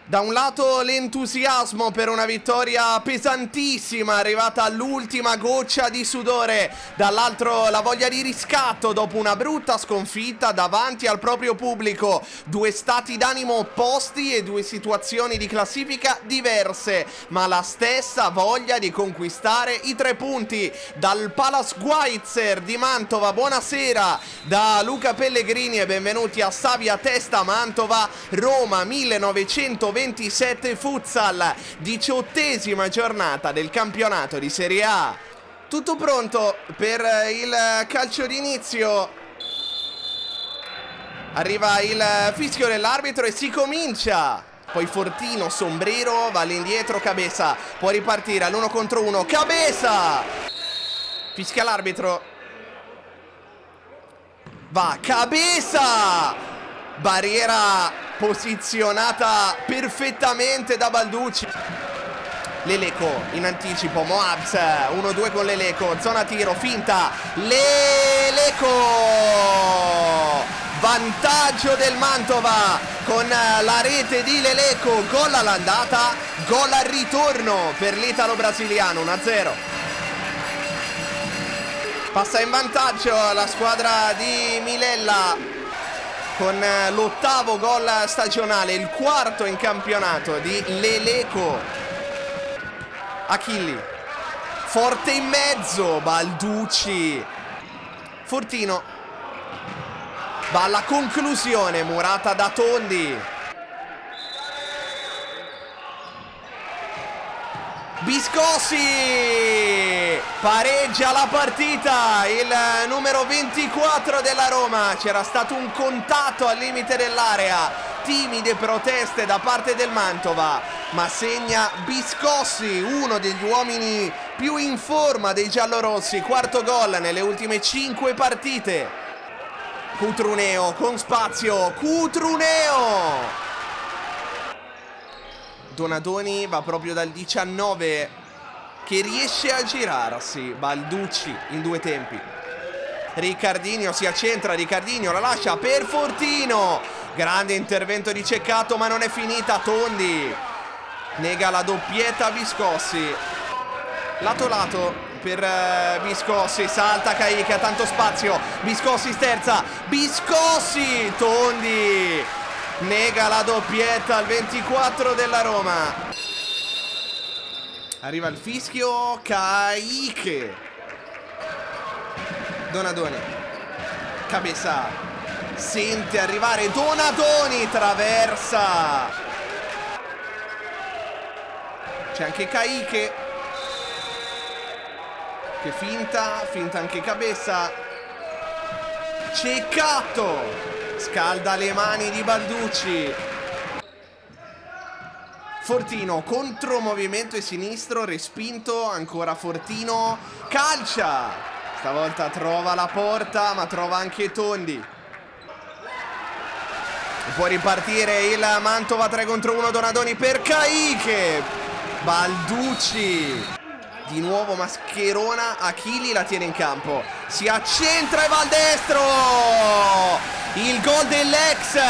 Da un lato l'entusiasmo per una vittoria pesantissima arrivata all'ultima goccia di sudore, dall'altro la voglia di riscatto dopo una brutta sconfitta davanti al proprio pubblico. Due stati d'animo opposti e due situazioni di classifica diverse, ma la stessa voglia di conquistare i 3 punti. Dal Palace Schweitzer di Mantova, buonasera da Luca Pellegrini e benvenuti a Savia Testa Mantova, Roma 1927 Futsal, 18ª giornata del campionato di Serie A. Tutto pronto per il calcio d'inizio. Arriva il fischio dell'arbitro e si comincia. Poi Fortino, sombrero, va all'indietro, Cabeza può ripartire all'1 contro 1, Cabeza! Fischia l'arbitro. Va Cabeza! Barriera posizionata perfettamente da Balducci. Leleco in anticipo, Moabs 1-2 con Leleco, zona tiro, finta, Leleco, vantaggio del Mantova con la rete di Leleco, gol all'andata, gol al ritorno per l'italo-brasiliano, 1-0. Passa in vantaggio la squadra di Milella con l'8º gol stagionale, il 4º in campionato di Leleco. Achilli, forte in mezzo, Balducci. Fortino va alla conclusione, murata da Tondi. Biscossi pareggia la partita, il numero 24 della Roma. C'era stato un contatto al limite dell'area, timide proteste da parte del Mantova, ma segna Biscossi, uno degli uomini più in forma dei giallorossi, 4º gol nelle ultime 5 partite. Cutruneo con spazio, Cutruneo! Donadoni va proprio dal 19 che riesce a girarsi. Balducci in 2 tempi. Riccardinho si accentra, Riccardinho la lascia per Fortino. Grande intervento di Ceccato, ma non è finita. Tondi nega la doppietta a Biscossi. Lato lato per Biscossi, salta Caicchi, ha tanto spazio. Biscossi sterza, Biscossi, Tondi nega la doppietta al 24 della Roma. Arriva il fischio, Caicchi. Donadoni, Cabeza, sente arrivare Donadoni, traversa. C'è anche Caicchi che finta anche Cabeza. Ceccato scalda le mani di Balducci. Fortino, contromovimento e sinistro, respinto, ancora Fortino, calcia. Stavolta trova la porta, ma trova anche Tondi. E può ripartire il Mantova 3 contro 1, Donadoni per Caicchi. Balducci. Di nuovo mascherona, Achilli la tiene in campo. Si accentra e va al destro. Il gol dell'ex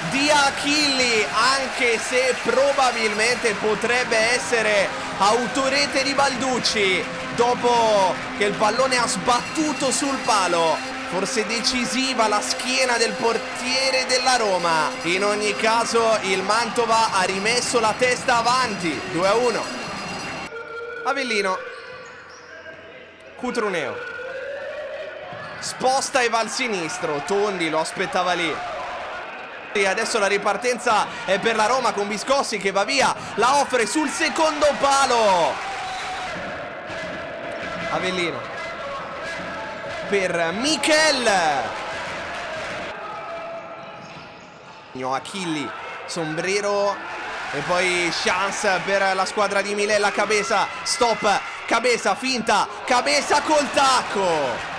di Achilli, anche se probabilmente potrebbe essere autorete di Balducci dopo che il pallone ha sbattuto sul palo. Forse decisiva la schiena del portiere della Roma. In ogni caso il Mantova ha rimesso la testa avanti, 2-1. Avellino, Cutruneo sposta e va al sinistro, Tondi lo aspettava lì. E adesso la ripartenza è per la Roma con Biscossi che va via, la offre sul secondo palo. Avellino per Michel. Achilli, sombrero e poi chance per la squadra di Milella. Cabeza, stop, Cabeza finta, Cabeza col tacco.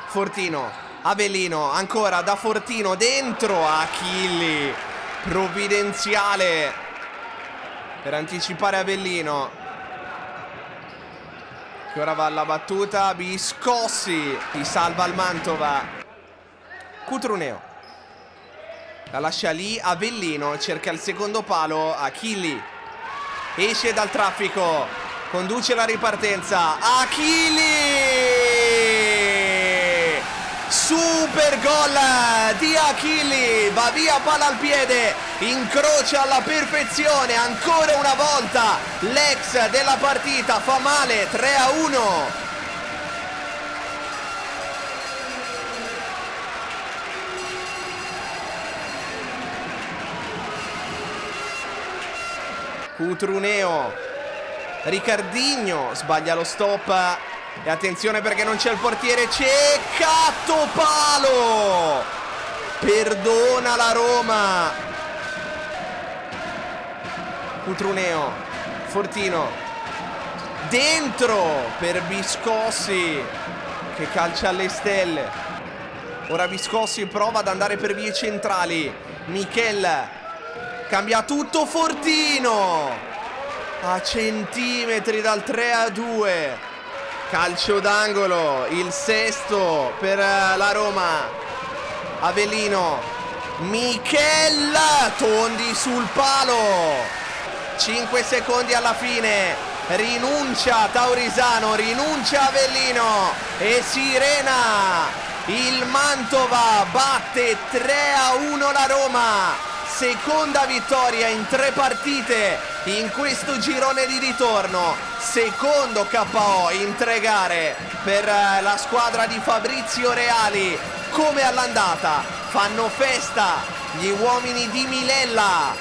Fortino, Avellino, ancora da Fortino, dentro Achilli, provvidenziale per anticipare Avellino, che ora va alla battuta. Biscossi, ti salva il Mantova. Cutruneo, La lascia lì, Avellino cerca il secondo palo, Achilli esce dal traffico, conduce la ripartenza, Achilli! Super gol di Achilli, va via palla al piede, incrocia alla perfezione, ancora una volta l'ex della partita fa male, 3-1. Cutruneo, Ricardinho sbaglia lo stop e attenzione perché non c'è il portiere, c'è Cattopalo, perdona la Roma. Cutruneo, Fortino, dentro per Biscossi che calcia alle stelle. Ora Biscossi prova ad andare per vie centrali, Michel cambia tutto, Fortino a centimetri dal 3-2, calcio d'angolo, il sesto per la Roma. Avellino, Michel, tondi sul palo, 5 secondi alla fine, rinuncia Taurisano, rinuncia Avellino e Sirena, il Mantova batte 3-1 la Roma. Seconda vittoria in 3 partite in questo girone di ritorno, secondo KO in 3 gare per la squadra di Fabrizio Reali. Come all'andata fanno festa gli uomini di Milella,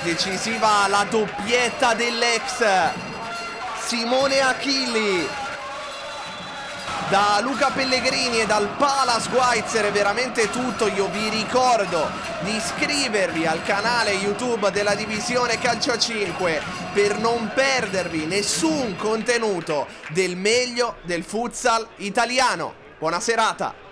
decisiva la doppietta dell'ex Simone Achilli. Da Luca Pellegrini e dal Pala Schweitzer è veramente tutto. Io vi ricordo di iscrivervi al canale YouTube della Divisione Calcio 5 per non perdervi nessun contenuto del meglio del futsal italiano. Buona serata!